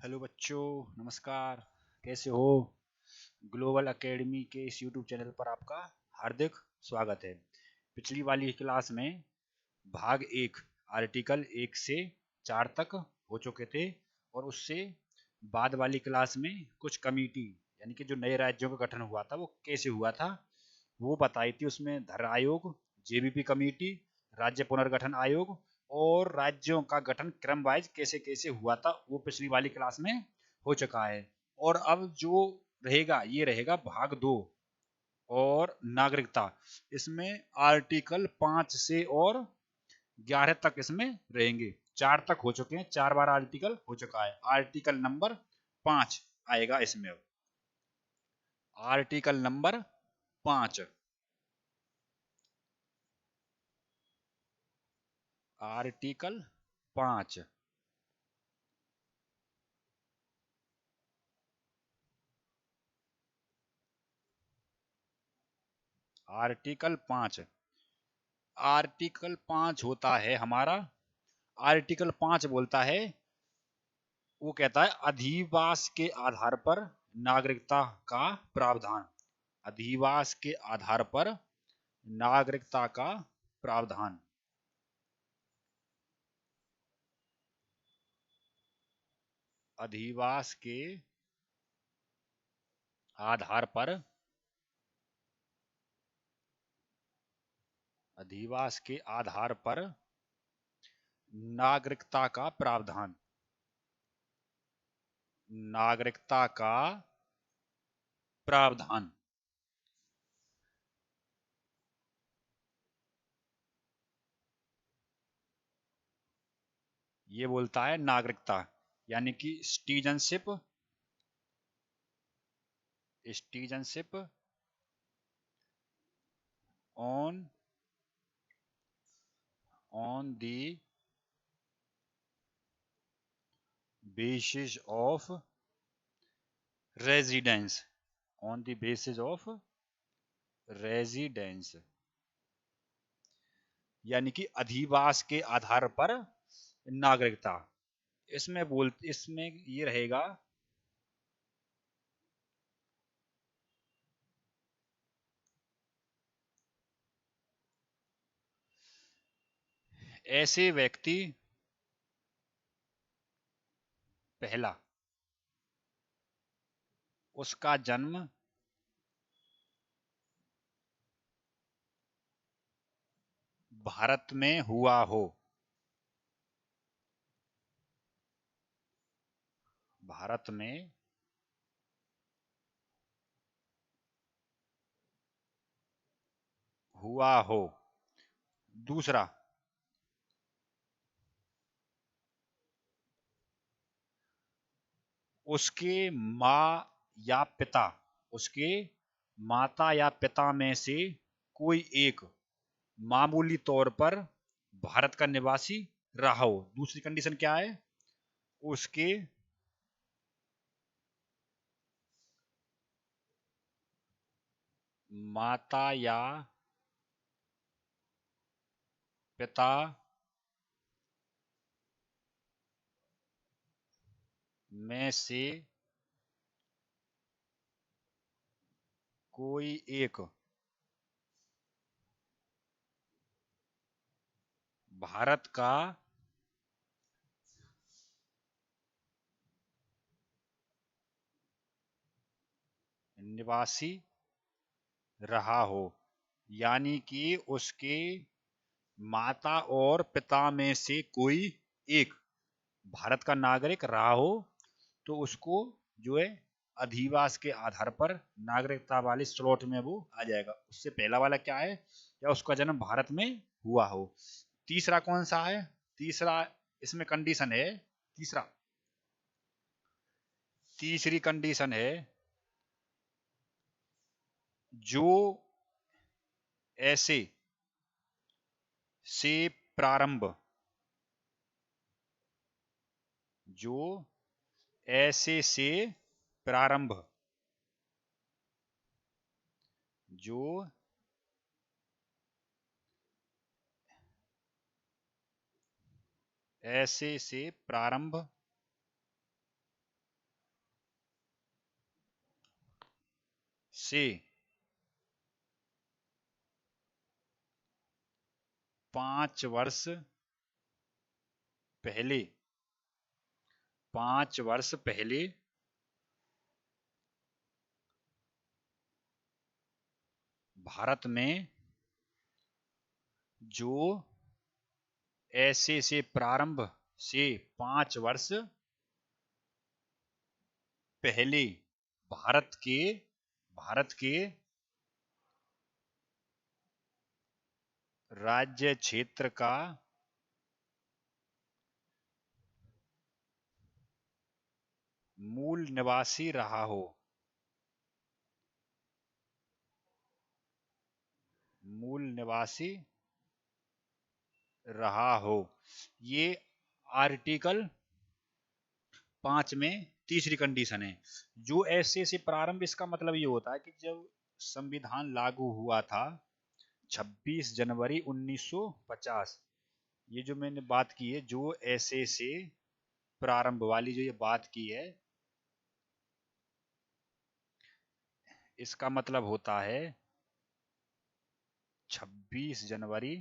Hello बच्चों, नमस्कार। कैसे हो? ग्लोबल एकेडमी के इस यूट्यूब चैनल पर आपका हार्दिक स्वागत है। पिछली वाली क्लास में भाग एक आर्टिकल 1 से 4 तक हो चुके थे और उससे बाद वाली क्लास में कुछ कमेटी यानी कि जो नए राज्यों का गठन हुआ था वो कैसे हुआ था वो बताई थी। उसमें धर आयोग, जेबीपी कमेटी, राज्य पुनर्गठन आयोग और राज्यों का गठन क्रम वाइज कैसे कैसे हुआ था वो पिछली वाली क्लास में हो चुका है। और अब जो रहेगा ये रहेगा भाग 2 और नागरिकता। इसमें आर्टिकल 5 से और 11 तक इसमें रहेंगे। 4 तक हो चुके हैं, 4 बार आर्टिकल हो चुका है। आर्टिकल नंबर 5 आएगा इसमें। अब article number 5, article 5। Article 5, article 5 होता है हमारा। आर्टिकल 5 बोलता है, वो कहता है अधिवास के आधार पर नागरिकता का प्रावधान। अधिवास के आधार पर नागरिकता का प्रावधान। अधिवास के आधार पर, अधिवास के आधार पर नागरिकता का प्रावधान। नागरिकता का प्रावधान ये बोलता है नागरिकता यानी कि citizenship, citizenship on on the basis of residence, on the basis of residence यानी कि अधिवास के आधार पर नागरिकता। इसमें ये रहेगा, ऐसे व्यक्ति, पहला, उसका जन्म भारत में हुआ हो, भारत में हुआ हो। दूसरा, उसके माँ या पिता, उसके माता या पिता में से कोई एक मामूली तौर पर भारत का निवासी रहा हो। दूसरी कंडीशन क्या है? उसके माता या पिता में से कोई एक भारत का निवासी रहा हो, यानी कि उसके माता और पिता में से कोई एक भारत का नागरिक रहा हो तो उसको जो है अधिवास के आधार पर नागरिकता वाले स्लॉट में वो आ जाएगा। उससे पहला वाला क्या है? या उसका जन्म भारत में हुआ हो। तीसरा कौन सा है? तीसरा, इसमें कंडीशन है, तीसरा, तीसरी कंडीशन है, जो ऐसे से प्रारंभ, जो ऐसे से प्रारंभ, जो ऐसे से प्रारंभ से 5 वर्ष पहले 5 वर्ष पहले भारत में जो ऐसे से प्रारंभ से 5 वर्ष पहले भारत के राज्य क्षेत्र का मूल निवासी रहा हो, मूल निवासी रहा हो। ये आर्टिकल 5 में तीसरी कंडीशन है। जो ऐसे से प्रारंभ, इसका मतलब ये होता है कि जब संविधान लागू हुआ था 26 जनवरी 1950, ये जो मैंने बात की है, जो ऐसे से प्रारंभ वाली जो ये बात की है, इसका मतलब होता है 26 जनवरी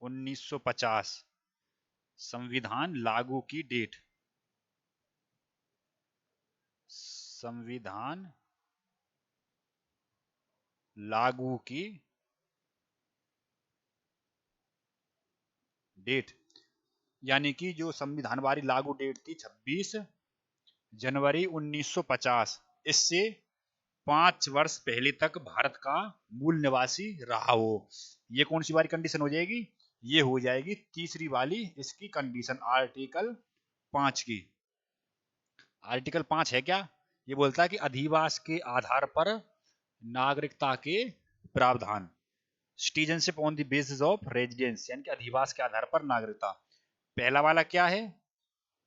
1950 संविधान लागू की डेट, संविधान लागू की डेट। यानी कि जो संविधान वाली लागू डेट थी 26 जनवरी 1950, इससे 5 वर्ष पहले तक भारत का मूल निवासी रहा हो। ये कौन सी वाली कंडीशन हो जाएगी? ये हो जाएगी तीसरी वाली इसकी कंडीशन, आर्टिकल 5 की। आर्टिकल 5 है क्या? ये बोलता है कि अधिवास के आधार पर नागरिकता के प्रावधान, citizenship on the basis of residence, यानी कि अधिवास के आधार पर नागरिकता। पहला वाला क्या है?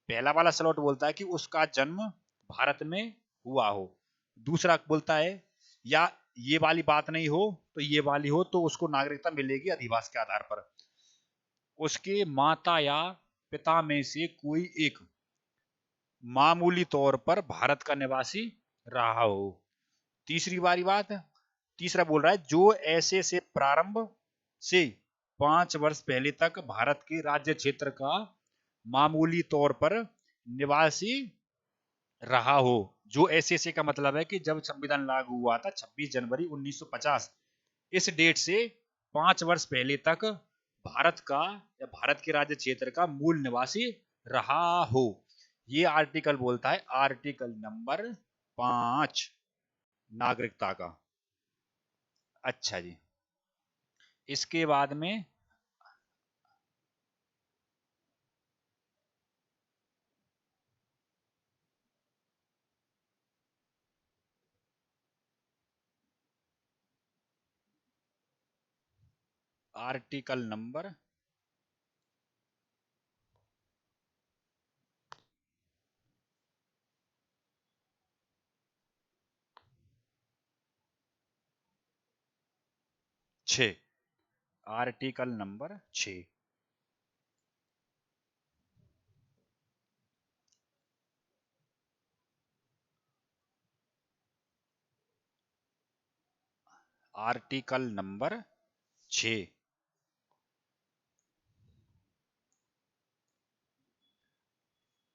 पहला वाला स्लॉट बोलता है कि उसका जन्म भारत में हुआ हो। दूसरा बोलता है या ये वाली बात नहीं हो तो ये वाली हो तो उसको नागरिकता मिलेगी अधिवास के आधार पर। उसके माता या पिता में से कोई एक मामूली तौर पर भारत का निवासी रहा हो। तीसरी वाली बात, तीसरा बोल रहा है जो ऐसे से प्रारंभ से 5 वर्ष पहले तक भारत के राज्य क्षेत्र का मामूली तौर पर निवासी रहा हो। जो ऐसे का मतलब है कि जब संविधान लागू हुआ था 26 जनवरी 1950, इस डेट से 5 वर्ष पहले तक भारत का या भारत के राज्य क्षेत्र का मूल निवासी रहा हो। ये आर्टिकल बोलता है, आर्टिकल नंबर 5 नागरिकता का। अच्छा जी, इसके बाद में article number 6, article number 6। Article number 6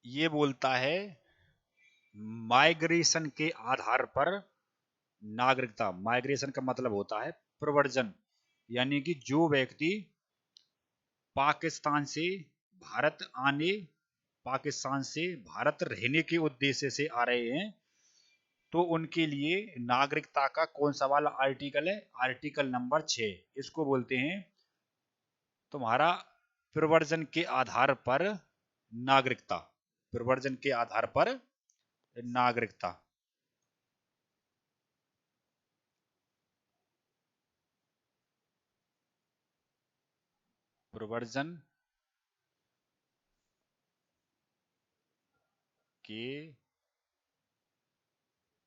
ये बोलता है माइग्रेशन के आधार पर नागरिकता। माइग्रेशन का मतलब होता है प्रव्रजन, यानी कि जो व्यक्ति पाकिस्तान से भारत आने, पाकिस्तान से भारत रहने के उद्देश्य से आ रहे हैं, तो उनके लिए नागरिकता का कौन सा वाला आर्टिकल है? Article number 6। इसको बोलते हैं तुम्हारा प्रव्रजन के आधार पर नागरिकता, प्रव्रजन के आधार पर नागरिकता। प्रव्रजन के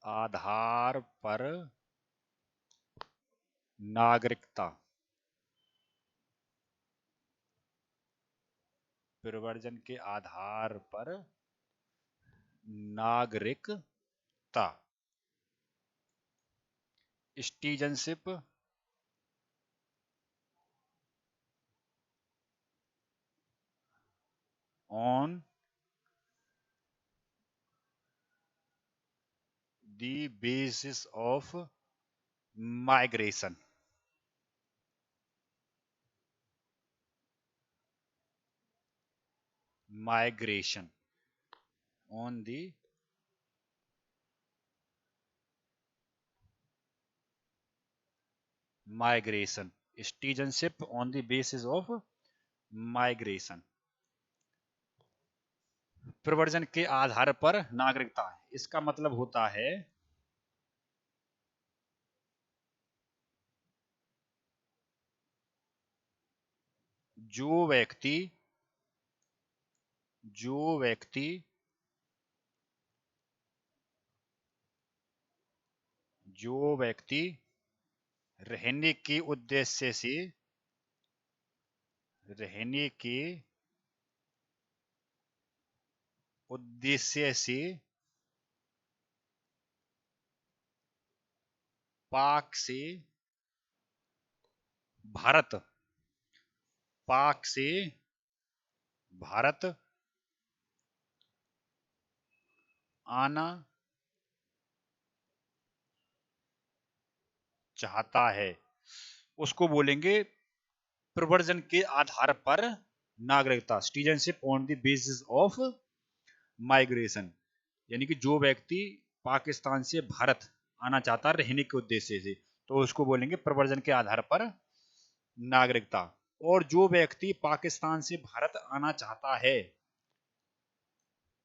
आधार पर नागरिकता, प्रव्रजन के आधार पर नागरिकता। citizenship on the basis of migration. Migration on the migration. Citizenship on the basis of migration. प्रवर्जन के आधार पर नागरिकता, इसका मतलब होता है जो व्यक्ति जो व्यक्ति जो व्यक्ति रहने के उद्देश्य से रहने के उद्देश्य से पाक से भारत पाक से भारत आना चाहता है उसको बोलेंगे प्रवर्जन के आधार पर नागरिकता, citizenship on the basis of migration. यानी कि जो व्यक्ति पाकिस्तान से भारत आना चाहता है रहने के उद्देश्य से, तो उसको बोलेंगे प्रवर्जन के आधार पर नागरिकता। और जो व्यक्ति पाकिस्तान से भारत आना चाहता है,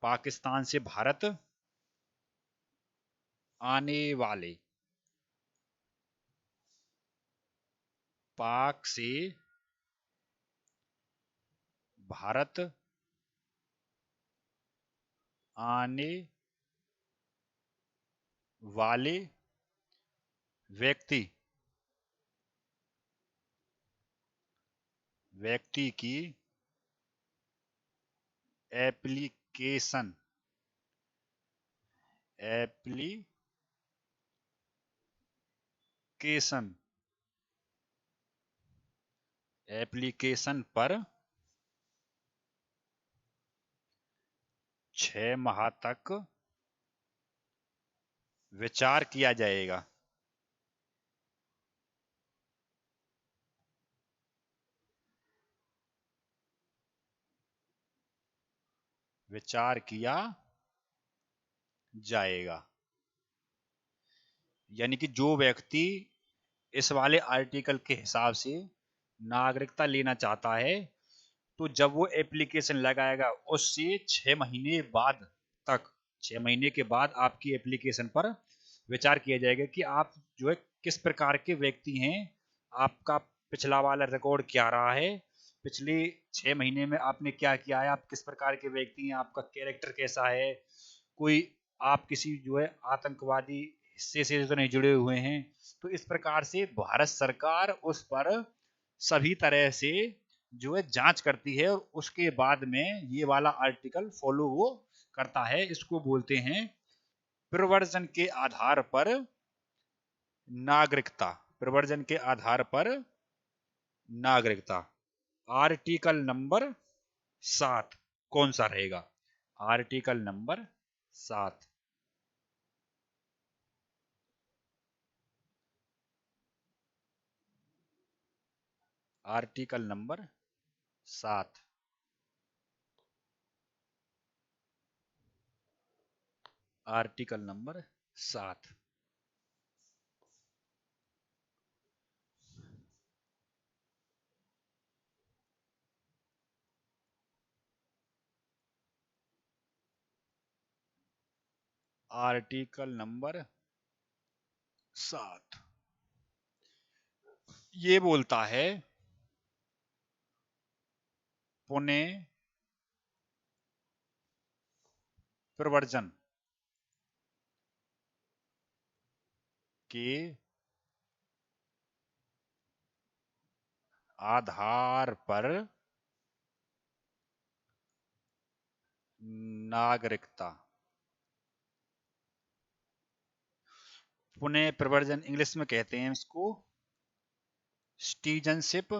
पाकिस्तान से भारत आने वाले, पाक से भारत आने वाले व्यक्ति व्यक्ति की एप्लीकेशन एप्लीकेशन एप्लीकेशन पर 6 माह तक विचार किया जाएगा। विचार किया जाएगा। यानी कि जो व्यक्ति इस वाले आर्टिकल के हिसाब से नागरिकता लेना चाहता है, तो जब वो एप्लीकेशन लगाएगा उससे 6 महीने बाद तक, 6 महीने के बाद आपकी एप्लीकेशन पर विचार किया जाएगा कि आप जो है किस प्रकार के व्यक्ति हैं, आपका पिछला वाला रिकॉर्ड क्या रहा है, पिछले 6 महीने में आपने क्या किया है, आप किस प्रकार के व्यक्ति हैं, आपका कैरेक्टर कैसा है, कोई आप किसी जो है आतंकवादी हिस्से से तो नहीं जुड़े हुए हैं। तो इस प्रकार से भारत सरकार उस पर सभी तरह से जो है जांच करती है और उसके बाद में ये वाला आर्टिकल फॉलो वो करता है। इसको बोलते हैं प्रवर्जन के आधार पर नागरिकता। प्रवर्जन के आधार पर नागरिकता। आर्टिकल नंबर 7 कौन सा रहेगा? Article number 7। Article number 7। Article number 7। Article number 7 ये बोलता है पुणे प्रवर्जन के आधार पर नागरिकता। पुनः प्रवर्जन इंग्लिश में कहते हैं इसको citizenship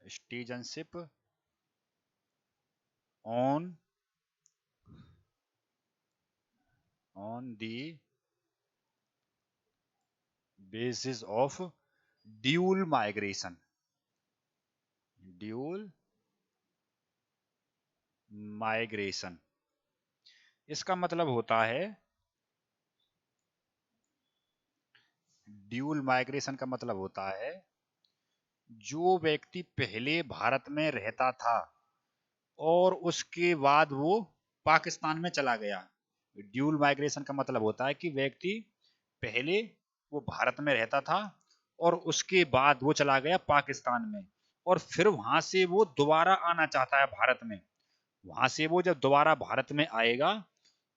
citizenship on the basis of dual migration dual migration. इसका मतलब होता है, ड्यूल माइग्रेशन का मतलब होता है जो व्यक्ति पहले भारत में रहता था और उसके बाद वो पाकिस्तान में चला गया। ड्यूल माइग्रेशन का मतलब होता है कि व्यक्ति पहले वो भारत में रहता था और उसके बाद वो चला गया पाकिस्तान में, और फिर वहां से वो दोबारा आना चाहता है भारत में। वहां से वो जब दोबारा भारत में आएगा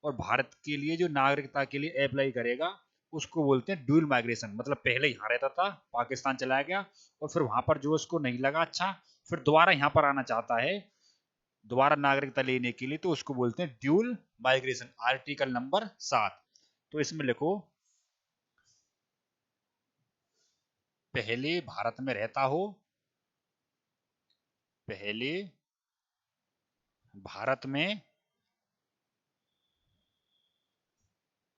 और भारत के लिए जो नागरिकता के लिए अप्लाई करेगा, उसको बोलते हैं ड्यूल माइग्रेशन। मतलब पहले यहाँ रहता था, पाकिस्तान चला गया और फिर वहां पर जो उसको नहीं लगा अच्छा, फिर दोबारा यहाँ पर आना चाहता है दोबारा नागरिकता लेने के लिए, तो उसको बोलते हैं ड्यूल माइग्रेशन। Article number 7। तो इसमें लिखो, पहले भारत में रहता हो, पहले भारत में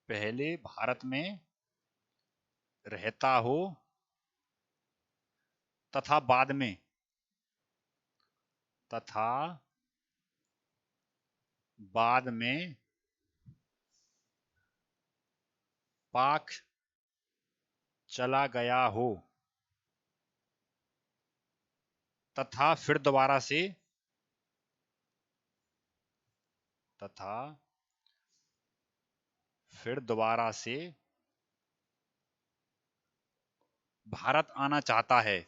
पहले भारत में रहता हो तथा बाद में तथा बाद में पाक चला गया हो तथा फिर दोबारा से तथा फिर दोबारा से भारत आना चाहता है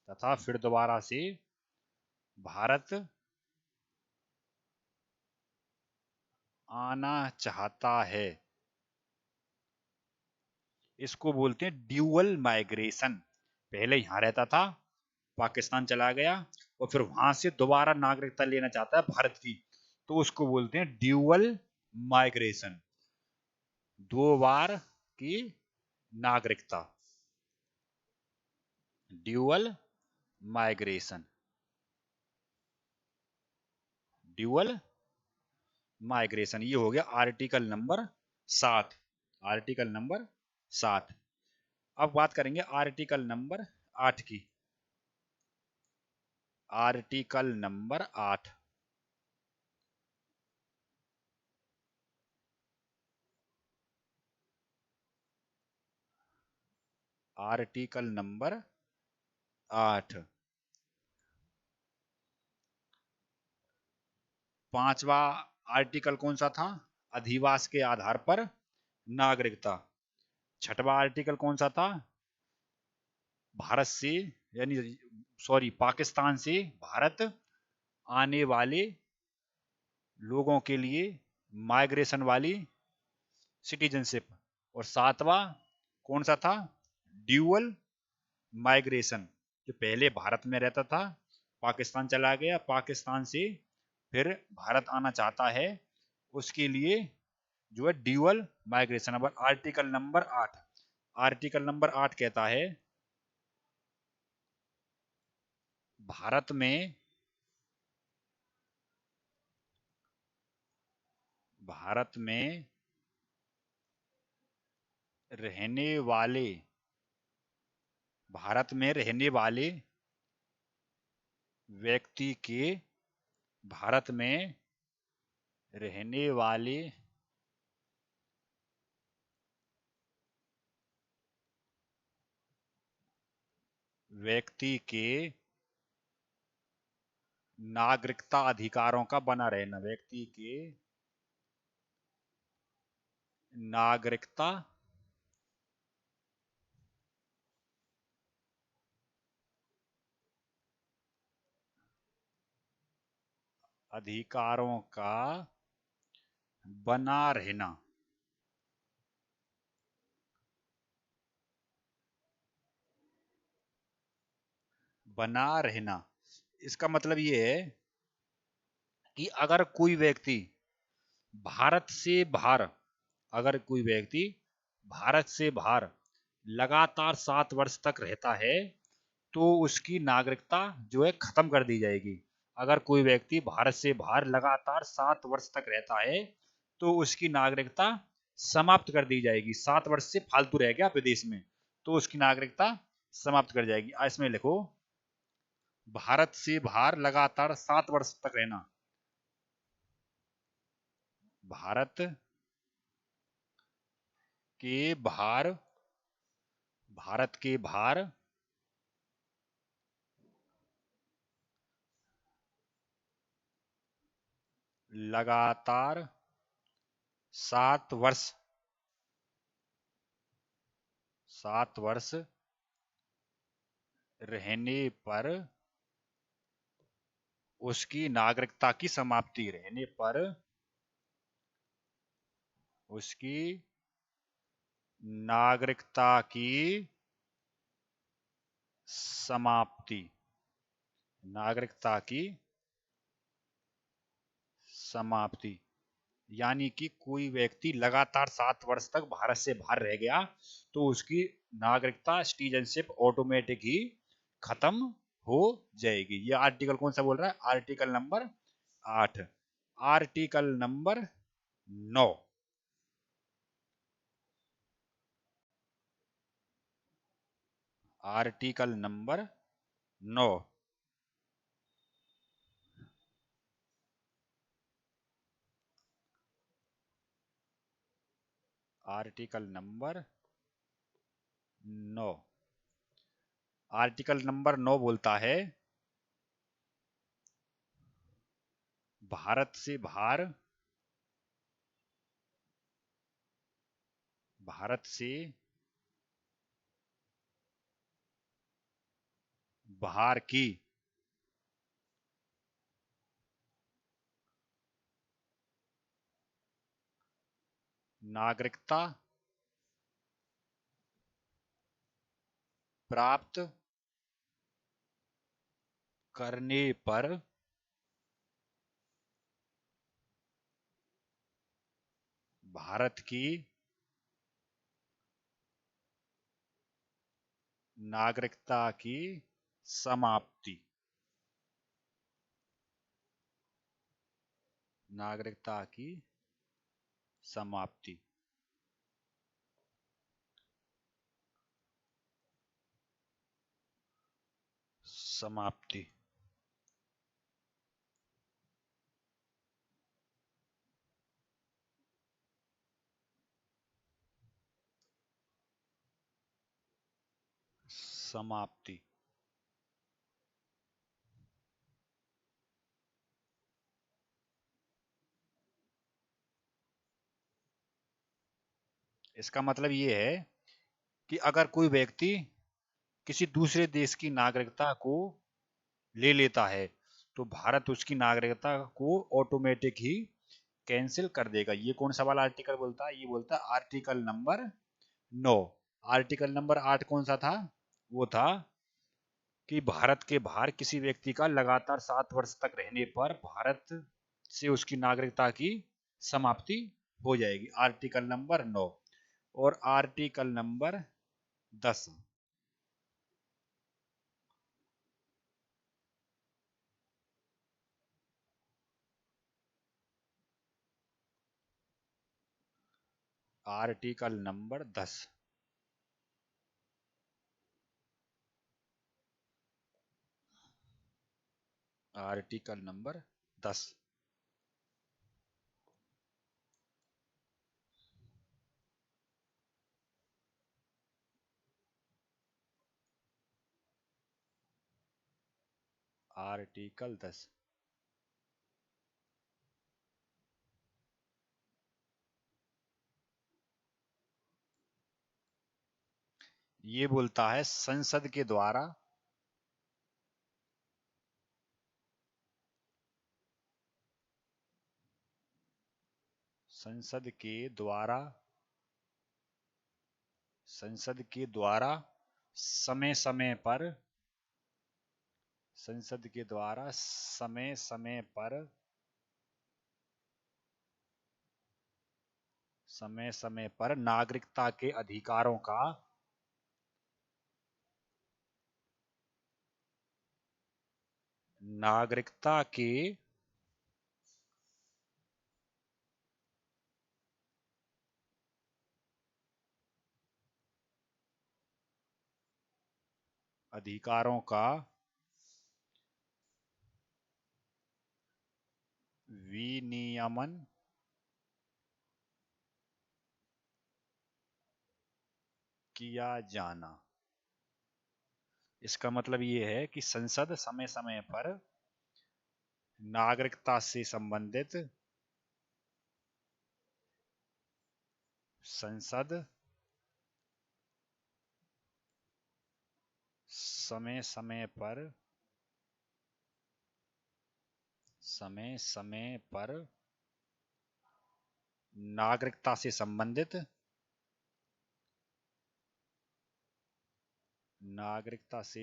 तथा फिर दोबारा से भारत आना चाहता है, इसको बोलते हैं ड्यूअल माइग्रेशन। पहले यहां रहता था, पाकिस्तान चला गया और फिर वहां से दोबारा नागरिकता लेना चाहता है भारत की, तो उसको बोलते हैं ड्यूअल माइग्रेशन। दो बार की नागरिकता, ड्यूअल माइग्रेशन, ड्यूअल माइग्रेशन। ये हो गया आर्टिकल नंबर 7। Article number 7। अब बात करेंगे आर्टिकल नंबर 8 की। Article number 8। Article number 8। पांचवा आर्टिकल कौन सा था? अधिवास के आधार पर नागरिकता। छठवां आर्टिकल कौन सा था? भारत से, यानी सॉरी, पाकिस्तान से भारत आने वाले लोगों के लिए माइग्रेशन वाली सिटीजनशिप। और सातवां कौन सा था? ड्यूअल माइग्रेशन, जो पहले भारत में रहता था, पाकिस्तान चला गया, पाकिस्तान से फिर भारत आना चाहता है, उसके लिए जो है ड्यूअल माइग्रेशन। अब आर्टिकल नंबर 8। आर्टिकल नंबर 8 कहता है, भारत में भारत में रहने वाले भारत में रहने वाले व्यक्ति के भारत में रहने वाले व्यक्ति के नागरिकता अधिकारों का बना रहना, व्यक्ति के नागरिकता अधिकारों का बना रहना, बना रहना। इसका मतलब ये है कि अगर कोई व्यक्ति भारत से बाहर अगर कोई व्यक्ति भारत से बाहर लगातार 7 वर्ष तक रहता है तो उसकी नागरिकता जो है खत्म कर दी जाएगी। अगर कोई व्यक्ति भारत से बाहर लगातार 7 वर्ष तक रहता है तो उसकी नागरिकता समाप्त कर दी जाएगी। 7 वर्ष से फालतू रह गया विदेश में तो उसकी नागरिकता समाप्त कर जाएगी। इसमें लिखो भारत से बाहर लगातार 7 वर्ष तक रहना। भारत के बाहर भारत के बाहर लगातार 7 वर्ष 7 वर्ष रहने पर उसकी नागरिकता की समाप्ति रहने पर उसकी नागरिकता की समाप्ति नागरिकता की समाप्ति यानी कि कोई व्यक्ति लगातार 7 वर्ष तक भारत से बाहर रह गया तो उसकी नागरिकता सिटीजनशिप ऑटोमेटिक ही खत्म हो जाएगी। ये आर्टिकल कौन सा बोल रहा है? Article number 8। Article number 9। Article number 9। Article number 9। Article number 9 बोलता है भारत से बाहर भारत से बाहर की नागरिकता प्राप्त करने पर भारत की नागरिकता की समाप्ति नागरिकता की समाप्ति समाप्ति समाप्ति। इसका मतलब ये है कि अगर कोई व्यक्ति किसी दूसरे देश की नागरिकता को ले लेता है तो भारत उसकी नागरिकता को ऑटोमेटिक ही कैंसिल कर देगा। ये कौन सा वाला आर्टिकल बोलता है? ये बोलता है आर्टिकल नंबर 9। आर्टिकल नंबर 8 कौन सा था? वो था कि भारत के बाहर किसी व्यक्ति का लगातार 7 वर्ष तक रहने पर भारत से उसकी नागरिकता की समाप्ति हो जाएगी। Article number 9। और article number 10। Article number 10। Article number 10। Article 10। ये बोलता है संसद के द्वारा संसद के द्वारा संसद के द्वारा समय समय पर संसद के द्वारा समय समय पर समय समय पर नागरिकता के अधिकारों का नागरिकता के अधिकारों का विनियमन किया जाना। इसका मतलब ये है कि संसद समय समय पर नागरिकता से संबंधित संसद समय समय पर नागरिकता से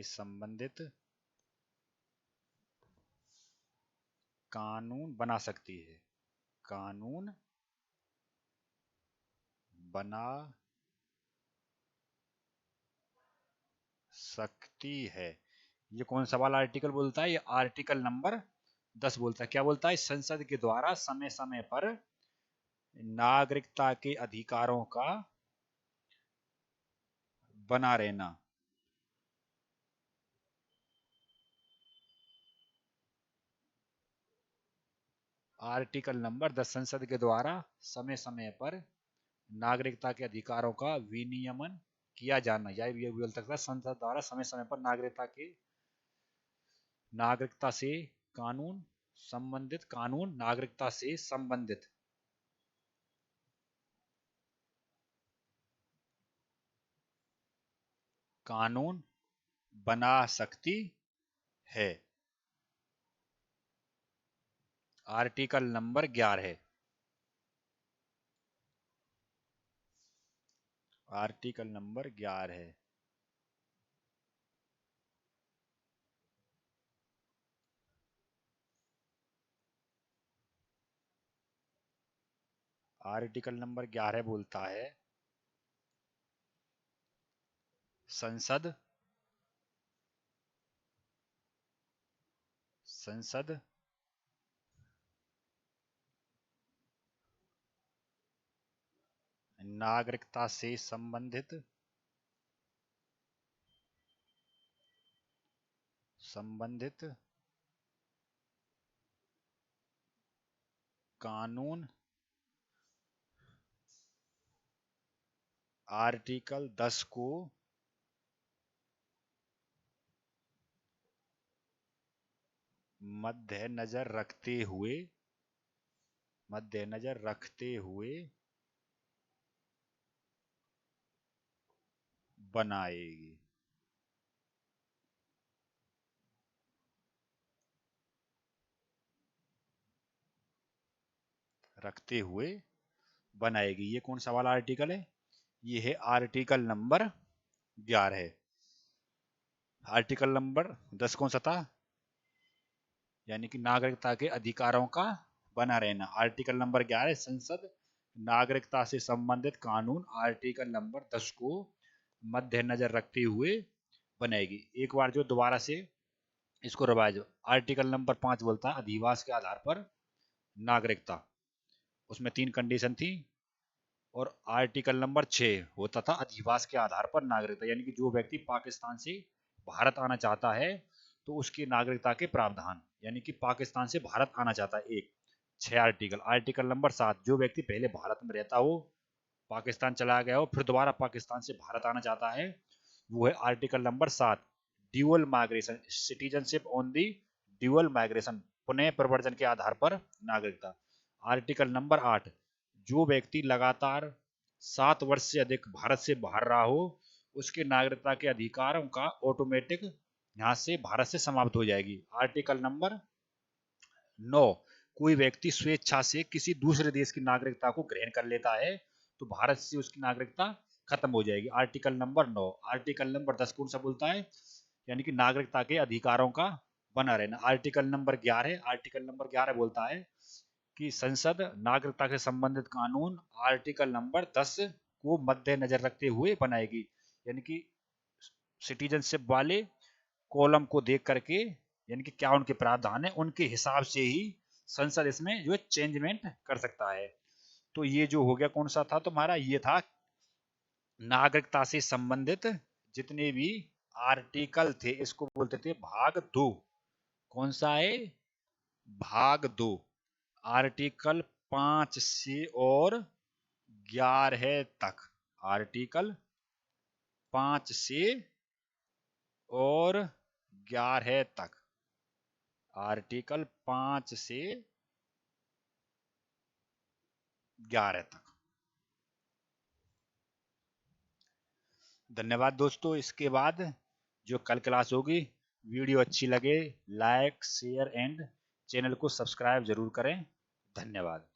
संबंधित कानून बना सकती है। कानून बना सकती है। ये कौन सा वाला आर्टिकल बोलता है? ये आर्टिकल नंबर 10 बोलता है। क्या बोलता है? संसद के द्वारा समय समय पर नागरिकता के अधिकारों का बना रहना। आर्टिकल नंबर 10 संसद के द्वारा समय समय पर नागरिकता के अधिकारों का विनियमन किया जाना, या ये बोल सकता है संसद द्वारा समय समय पर नागरिकता से नागरिकता से संबंधित कानून बना सकती है। Article number 11 article number 11 article number 11 बोलता है संसद नागरिकता से संबंधित कानून आर्टिकल 10 को मद्देनजर रखते हुए बनाएगी। रखते हुए बनाएगी। ये कौन सा वाला आर्टिकल है? ये है आर्टिकल नंबर 11। आर्टिकल नंबर 10 कौन सा था? यानी कि नागरिकता के अधिकारों का बना रहना। आर्टिकल नंबर 11 संसद नागरिकता से संबंधित कानून आर्टिकल नंबर 10 को मद्देनजर रखते हुए बनाएगी। एक बार जो दोबारा से इसको रिवाइज। आर्टिकल नंबर 5 बोलता है अधिवास के आधार पर नागरिकता। उसमें 3 कंडीशन थी। और आर्टिकल नंबर 6 होता था अधिवास के आधार पर नागरिकता, यानी कि जो व्यक्ति पाकिस्तान से भारत आना चाहता है तो उसकी नागरिकता के प्रावधान, यानी कि पाकिस्तान से भारत आना चाहता है। एक 6 आर्टिकल। आर्टिकल नंबर 7 जो व्यक्ति पहले भारत में रहता हो, पाकिस्तान चला गया हो, फिर दोबारा पाकिस्तान से भारत आना चाहता है, वो है article number 7 dual migration citizenship on the dual migration, पुनः प्रवर्जन के आधार पर नागरिकता। आर्टिकल नंबर 8 जो व्यक्ति लगातार 7 वर्ष से अधिक भारत से बाहर रहा हो, उसके नागरिकता के अधिकारों का ऑटोमेटिक यहाँ से भारत से समाप्त हो जाएगी। आर्टिकल नंबर 9 कोई व्यक्ति स्वेच्छा से किसी दूसरे देश की नागरिकता को ग्रहण कर लेता है तो भारत से उसकी नागरिकता खत्म हो जाएगी। Article number 9। आर्टिकल नंबर 10 कौन सा बोलता है? यानी कि नागरिकता के अधिकारों का बना रहना। आर्टिकल नंबर 11 बोलता है कि संसद नागरिकता से संबंधित कानून आर्टिकल नंबर 10 को मद्देनजर रखते हुए बनाएगी। यानी कि सिटीजनशिप वाले कॉलम को देख करके, यानी कि क्या उनके प्रावधान है, उनके हिसाब से ही संसद इसमें जो है चेंजमेंट कर सकता है। तो ये जो हो गया कौन सा था तुम्हारा, ये था नागरिकता से संबंधित जितने भी आर्टिकल थे, इसको बोलते थे भाग 2। कौन सा है, भाग 2। आर्टिकल 5 से और 11 तक, आर्टिकल 5 से और 11 तक, आर्टिकल 5 से 11 तक। धन्यवाद दोस्तों। इसके बाद जो कल क्लास होगी, वीडियो अच्छी लगे लाइक शेयर एंड चैनल को सब्सक्राइब जरूर करें। धन्यवाद।